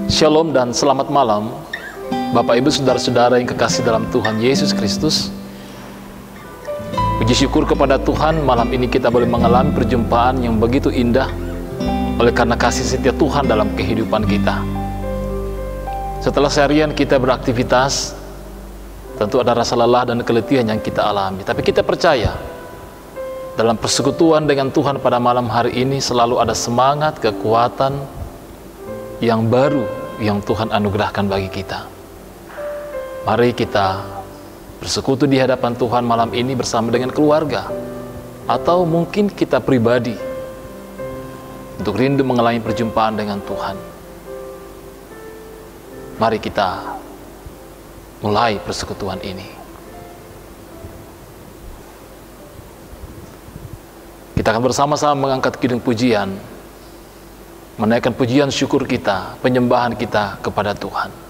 Shalom dan selamat malam Bapak Ibu Saudara-saudara yang kekasih dalam Tuhan Yesus Kristus. Puji syukur kepada Tuhan, malam ini kita boleh mengalami perjumpaan yang begitu indah oleh karena kasih setia Tuhan dalam kehidupan kita. Setelah seharian kita beraktivitas, tentu ada rasa lelah dan keletihan yang kita alami. Tapi kita percaya dalam persekutuan dengan Tuhan pada malam hari ini selalu ada semangat, kekuatan yang baru yang Tuhan anugerahkan bagi kita. Mari kita bersekutu di hadapan Tuhan malam ini bersama dengan keluarga, atau mungkin kita pribadi, untuk rindu mengalami perjumpaan dengan Tuhan. Mari kita mulai persekutuan ini. Kita akan bersama-sama mengangkat kidung pujian, menaikkan pujian syukur kita, penyembahan kita kepada Tuhan.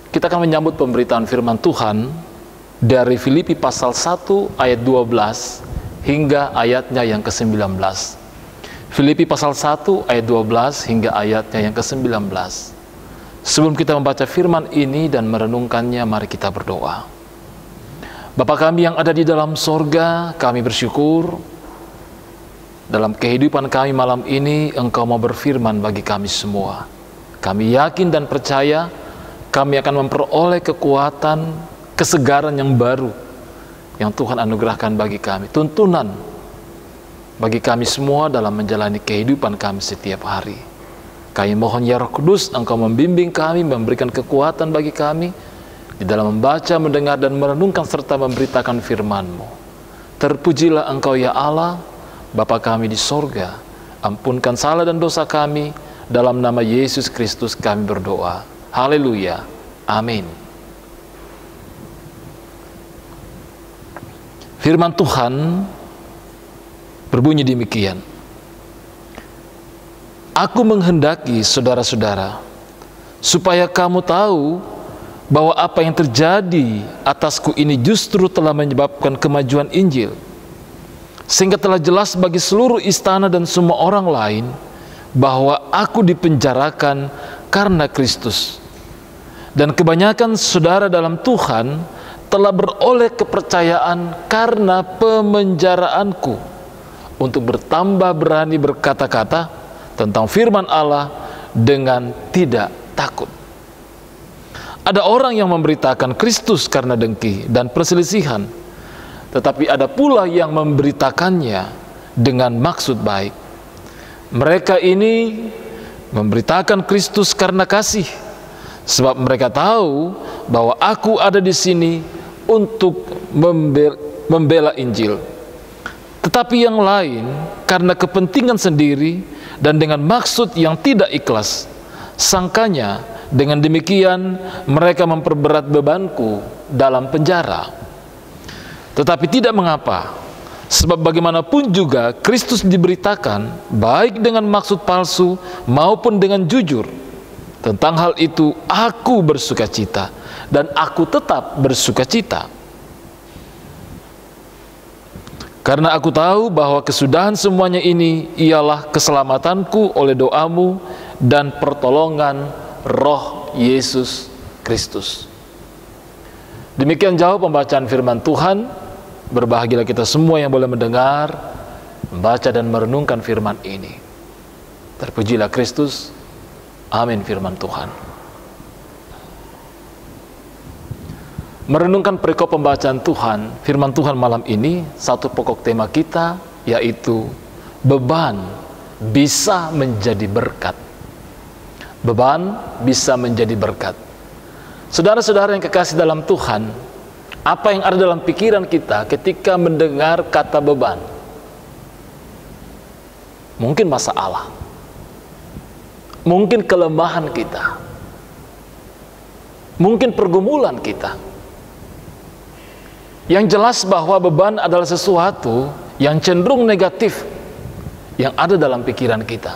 Kita akan menyambut pemberitaan firman Tuhan dari Filipi pasal 1 ayat 12 hingga ayatnya yang ke-19. Filipi pasal 1 ayat 12 hingga ayatnya yang ke-19. Sebelum kita membaca firman ini dan merenungkannya, mari kita berdoa. Bapa kami yang ada di dalam sorga, kami bersyukur dalam kehidupan kami malam ini Engkau mau berfirman bagi kami semua. Kami yakin dan percaya kami akan memperoleh kekuatan, kesegaran yang baru yang Tuhan anugerahkan bagi kami. Tuntunan bagi kami semua dalam menjalani kehidupan kami setiap hari. Kami mohon ya Roh Kudus, Engkau membimbing kami, memberikan kekuatan bagi kami di dalam membaca, mendengar, dan merenungkan serta memberitakan firman-Mu. Terpujilah Engkau ya Allah, Bapa kami di sorga. Ampunkan salah dan dosa kami. Dalam nama Yesus Kristus kami berdoa. Haleluya, amin. Firman Tuhan berbunyi demikian. Aku menghendaki saudara-saudara supaya kamu tahu bahwa apa yang terjadi atasku ini justru telah menyebabkan kemajuan Injil, sehingga telah jelas bagi seluruh istana dan semua orang lain bahwa aku dipenjarakan karena Kristus. Dan kebanyakan saudara dalam Tuhan telah beroleh kepercayaan karena pemenjaraanku, untuk bertambah berani berkata-kata tentang firman Allah dengan tidak takut. Ada orang yang memberitakan Kristus karena dengki dan perselisihan, tetapi ada pula yang memberitakannya dengan maksud baik. Mereka ini memberitakan Kristus karena kasih, sebab mereka tahu bahwa aku ada di sini untuk membela Injil. Tetapi yang lain karena kepentingan sendiri dan dengan maksud yang tidak ikhlas. Sangkanya dengan demikian mereka memperberat bebanku dalam penjara. Tetapi tidak mengapa, sebab bagaimanapun juga Kristus diberitakan baik dengan maksud palsu maupun dengan jujur. Tentang hal itu aku bersukacita, dan aku tetap bersukacita. Karena aku tahu bahwa kesudahan semuanya ini ialah keselamatanku oleh doamu dan pertolongan Roh Yesus Kristus. Demikian jauh pembacaan firman Tuhan. Berbahagialah kita semua yang boleh mendengar, membaca dan merenungkan firman ini. Terpujilah Kristus. Amin. Firman Tuhan. Merenungkan perikop pembacaan Tuhan, firman Tuhan malam ini, satu pokok tema kita yaitu beban bisa menjadi berkat. Beban bisa menjadi berkat. Saudara-saudara yang kekasih dalam Tuhan, apa yang ada dalam pikiran kita ketika mendengar kata beban? Mungkin masalah, mungkin kelemahan kita, mungkin pergumulan kita. Yang jelas bahwa beban adalah sesuatu yang cenderung negatif yang ada dalam pikiran kita.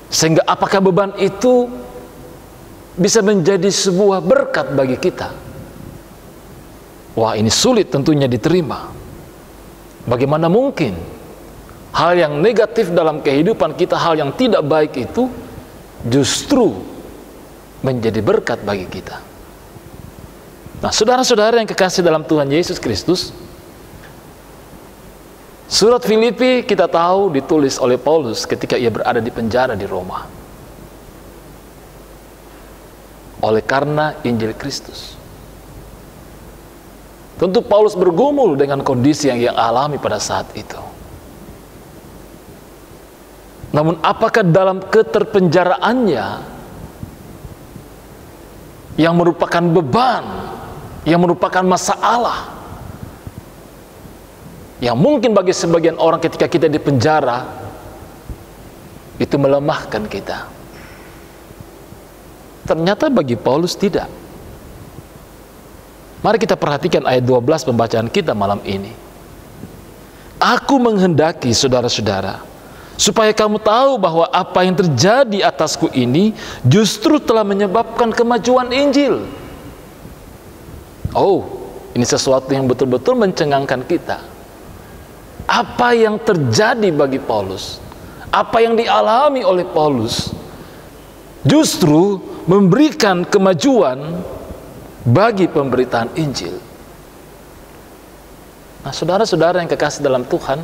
Sehingga apakah beban itu bisa menjadi sebuah berkat bagi kita? Wah, ini sulit tentunya diterima. Bagaimana mungkin hal yang negatif dalam kehidupan kita, hal yang tidak baik itu justru menjadi berkat bagi kita? Nah, saudara-saudara yang kekasih dalam Tuhan Yesus Kristus, surat Filipi kita tahu ditulis oleh Paulus ketika ia berada di penjara di Roma. Oleh karena Injil Kristus. Tentu Paulus bergumul dengan kondisi yang ia alami pada saat itu. Namun apakah dalam keterpenjaraannya yang merupakan beban, yang merupakan masalah, yang mungkin bagi sebagian orang ketika kita di penjara itu melemahkan kita, ternyata bagi Paulus tidak. Mari kita perhatikan ayat 12 pembacaan kita malam ini. Aku menghendaki, saudara-saudara, supaya kamu tahu bahwa apa yang terjadi atasku ini justru telah menyebabkan kemajuan Injil. Oh, ini sesuatu yang betul-betul mencengangkan kita. Apa yang terjadi bagi Paulus, apa yang dialami oleh Paulus, justru memberikan kemajuan bagi pemberitaan Injil. Nah, saudara-saudara yang kekasih dalam Tuhan,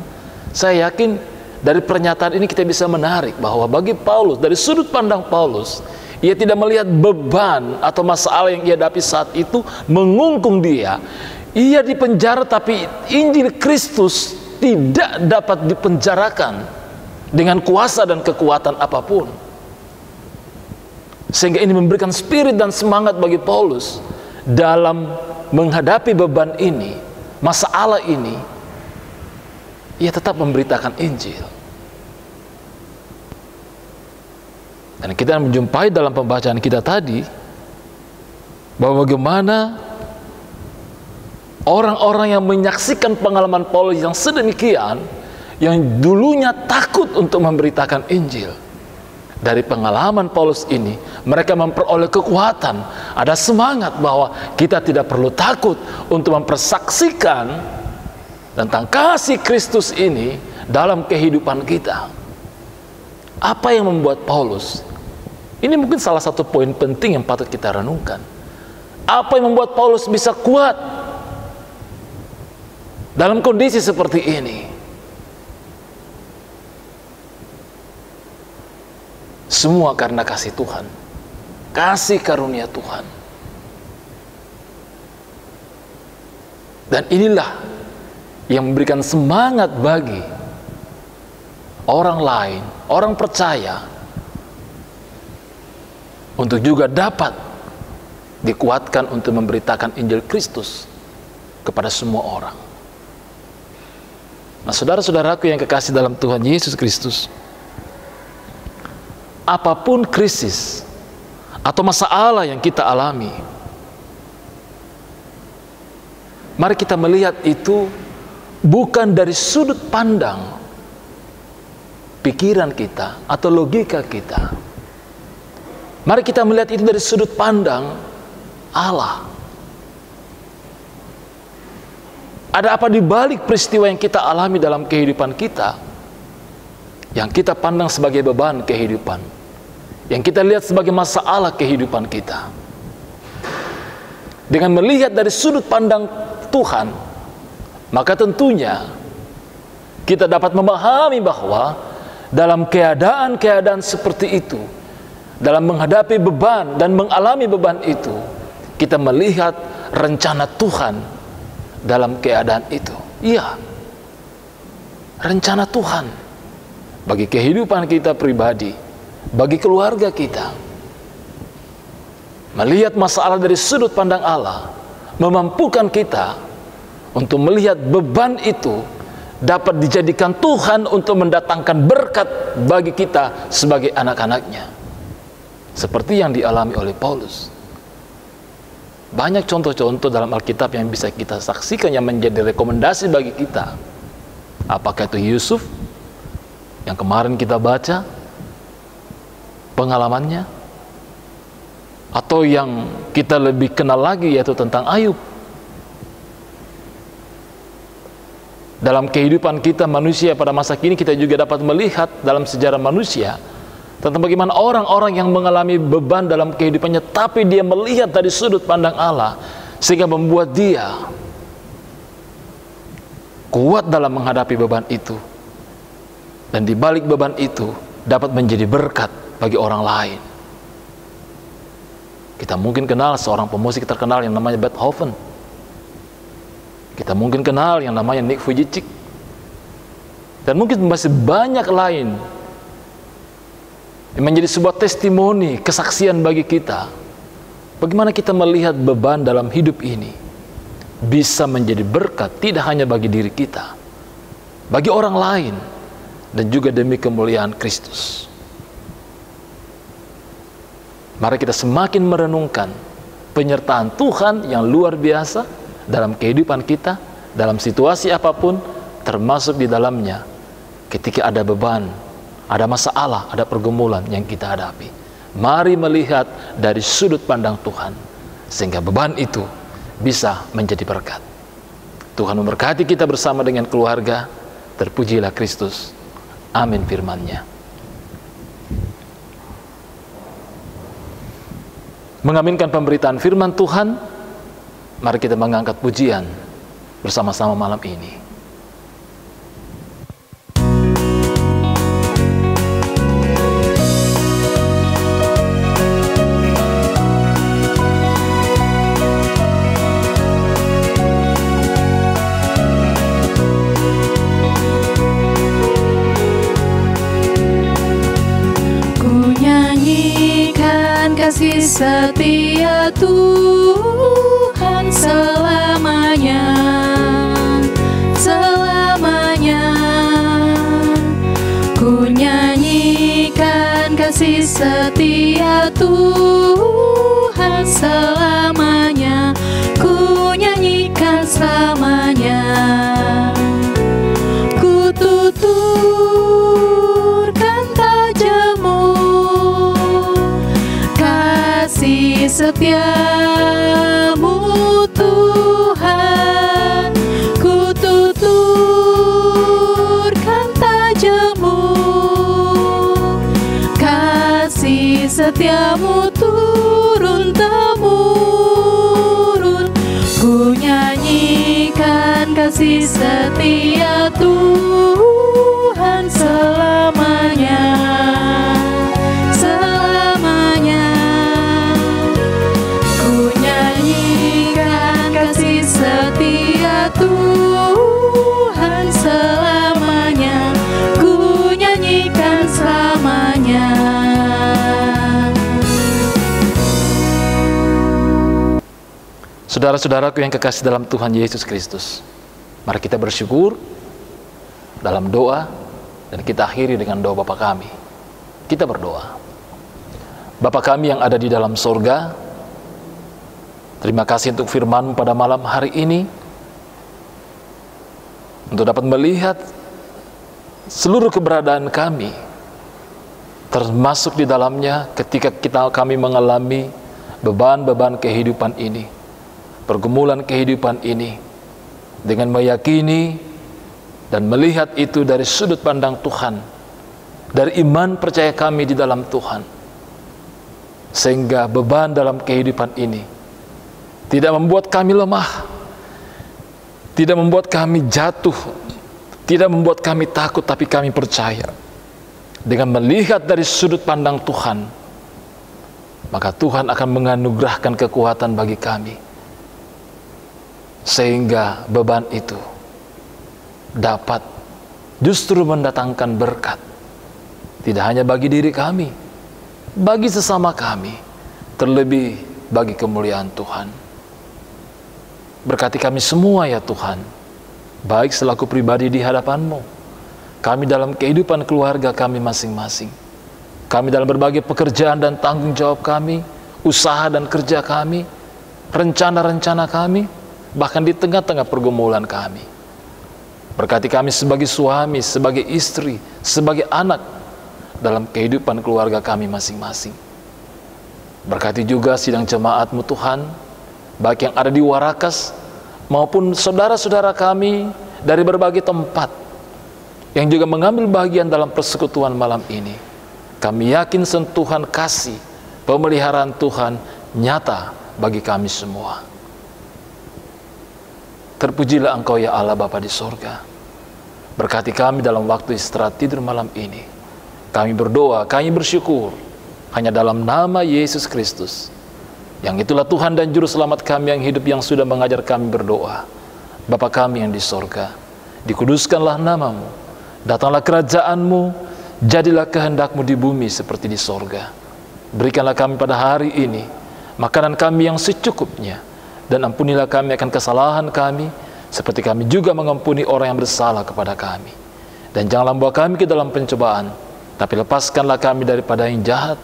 saya yakin dari pernyataan ini kita bisa menarik bahwa bagi Paulus, dari sudut pandang Paulus, ia tidak melihat beban atau masalah yang ia hadapi saat itu mengungkung dia. Ia dipenjara, tapi Injil Kristus tidak dapat dipenjarakan dengan kuasa dan kekuatan apapun. Sehingga ini memberikan spirit dan semangat bagi Paulus dalam menghadapi beban ini, masalah ini. Ia tetap memberitakan Injil. Dan kita menjumpai dalam pembacaan kita tadi bahwa bagaimana orang-orang yang menyaksikan pengalaman Paulus yang sedemikian, yang dulunya takut untuk memberitakan Injil, dari pengalaman Paulus ini mereka memperoleh kekuatan, ada semangat bahwa kita tidak perlu takut untuk mempersaksikan tentang kasih Kristus ini dalam kehidupan kita. Apa yang membuat Paulus, ini mungkin salah satu poin penting yang patut kita renungkan, apa yang membuat Paulus bisa kuat dalam kondisi seperti ini? Semua karena kasih Tuhan, kasih karunia Tuhan. Dan inilah yang memberikan semangat bagi orang lain, orang percaya, untuk juga dapat dikuatkan untuk memberitakan Injil Kristus kepada semua orang. Nah, saudara-saudaraku yang kekasih dalam Tuhan Yesus Kristus, apapun krisis atau masalah yang kita alami, mari kita melihat itu bukan dari sudut pandang pikiran kita atau logika kita. Mari kita melihat itu dari sudut pandang Allah. Ada apa di balik peristiwa yang kita alami dalam kehidupan kita, yang kita pandang sebagai beban kehidupan, yang kita lihat sebagai masalah kehidupan kita. Dengan melihat dari sudut pandang Tuhan, maka tentunya kita dapat memahami bahwa dalam keadaan-keadaan seperti itu, dalam menghadapi beban dan mengalami beban itu, kita melihat rencana Tuhan dalam keadaan itu. Iya, rencana Tuhan bagi kehidupan kita pribadi, bagi keluarga kita. Melihat masalah dari sudut pandang Allah memampukan kita untuk melihat beban itu dapat dijadikan Tuhan untuk mendatangkan berkat bagi kita sebagai anak-anaknya, seperti yang dialami oleh Paulus. Banyak contoh-contoh dalam Alkitab yang bisa kita saksikan yang menjadi rekomendasi bagi kita. Apakah itu Yusuf yang kemarin kita baca pengalamannya, atau yang kita lebih kenal lagi yaitu tentang Ayub. Dalam kehidupan kita manusia pada masa kini, kita juga dapat melihat dalam sejarah manusia tentang bagaimana orang-orang yang mengalami beban dalam kehidupannya, tapi dia melihat dari sudut pandang Allah, sehingga membuat dia kuat dalam menghadapi beban itu. Dan di balik beban itu dapat menjadi berkat bagi orang lain. Kita mungkin kenal seorang pemusik terkenal yang namanya Beethoven. Kita mungkin kenal yang namanya Nick Vujicic. Dan mungkin masih banyak lain yang menjadi sebuah testimoni, kesaksian bagi kita. Bagaimana kita melihat beban dalam hidup ini bisa menjadi berkat tidak hanya bagi diri kita, bagi orang lain, dan juga demi kemuliaan Kristus. Mari kita semakin merenungkan penyertaan Tuhan yang luar biasa dalam kehidupan kita, dalam situasi apapun, termasuk di dalamnya ketika ada beban, ada masalah, ada pergumulan yang kita hadapi. Mari melihat dari sudut pandang Tuhan, sehingga beban itu bisa menjadi berkat. Tuhan memberkati kita bersama dengan keluarga. Terpujilah Kristus. Amin firman-Nya. Mengaminkan pemberitaan firman Tuhan, mari kita mengangkat pujian bersama-sama malam ini. Kasih setia Tuhan selamanya, selamanya. Ku nyanyikan kasih setia Tuhan selamanya, ku nyanyikan selamanya. Ku tuturkan tajammu, kasih setiamu Tuhan. Ku tuturkan tajammu, kasih setiamu turun-temurun. Ku nyanyikan kasih setia Tuhan selamanya, selamanya. Saudara-saudaraku yang kekasih dalam Tuhan Yesus Kristus, mari kita bersyukur dalam doa, dan kita akhiri dengan doa Bapa kami. Kita berdoa. Bapa kami yang ada di dalam sorga, terima kasih untuk firman-Mu pada malam hari ini, untuk dapat melihat seluruh keberadaan kami, termasuk di dalamnya ketika kami mengalami beban-beban kehidupan ini, pergumulan kehidupan ini, dengan meyakini dan melihat itu dari sudut pandang Tuhan, dari iman percaya kami di dalam Tuhan, sehingga beban dalam kehidupan ini tidak membuat kami lemah, tidak membuat kami jatuh, tidak membuat kami takut, tapi kami percaya dengan melihat dari sudut pandang Tuhan, maka Tuhan akan menganugerahkan kekuatan bagi kami, sehingga beban itu dapat justru mendatangkan berkat, tidak hanya bagi diri kami, bagi sesama kami, terlebih bagi kemuliaan Tuhan. Berkati kami semua ya Tuhan, baik selaku pribadi di hadapan-Mu, kami dalam kehidupan keluarga kami masing-masing, kami dalam berbagai pekerjaan dan tanggung jawab kami, usaha dan kerja kami, rencana-rencana kami, bahkan di tengah-tengah pergumulan kami. Berkati kami sebagai suami, sebagai istri, sebagai anak dalam kehidupan keluarga kami masing-masing. Berkati juga sidang jemaat-Mu Tuhan, baik yang ada di Warakas maupun saudara-saudara kami dari berbagai tempat yang juga mengambil bagian dalam persekutuan malam ini. Kami yakin sentuhan kasih, pemeliharaan Tuhan nyata bagi kami semua. Terpujilah Engkau ya Allah Bapa di sorga. Berkati kami dalam waktu istirahat tidur malam ini. Kami berdoa, kami bersyukur hanya dalam nama Yesus Kristus, yang itulah Tuhan dan Juru Selamat kami yang hidup, yang sudah mengajar kami berdoa. Bapa kami yang di sorga, dikuduskanlah nama-Mu, datanglah kerajaan-Mu, jadilah kehendak-Mu di bumi seperti di sorga. Berikanlah kami pada hari ini makanan kami yang secukupnya, dan ampunilah kami akan kesalahan kami, seperti kami juga mengampuni orang yang bersalah kepada kami. Dan janganlah membawa kami ke dalam pencobaan, tapi lepaskanlah kami daripada yang jahat,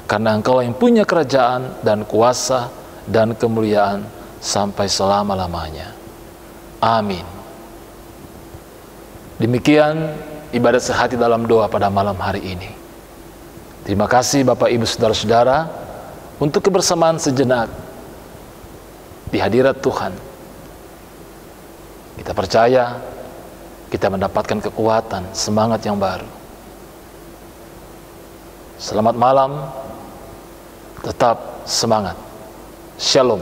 karena Engkau yang punya kerajaan dan kuasa dan kemuliaan sampai selama-lamanya. Amin. Demikian ibadat sehati dalam doa pada malam hari ini. Terima kasih Bapak Ibu Saudara-saudara untuk kebersamaan sejenak di hadirat Tuhan. Kita percaya kita mendapatkan kekuatan, semangat yang baru. Selamat malam, tetap semangat. Shalom.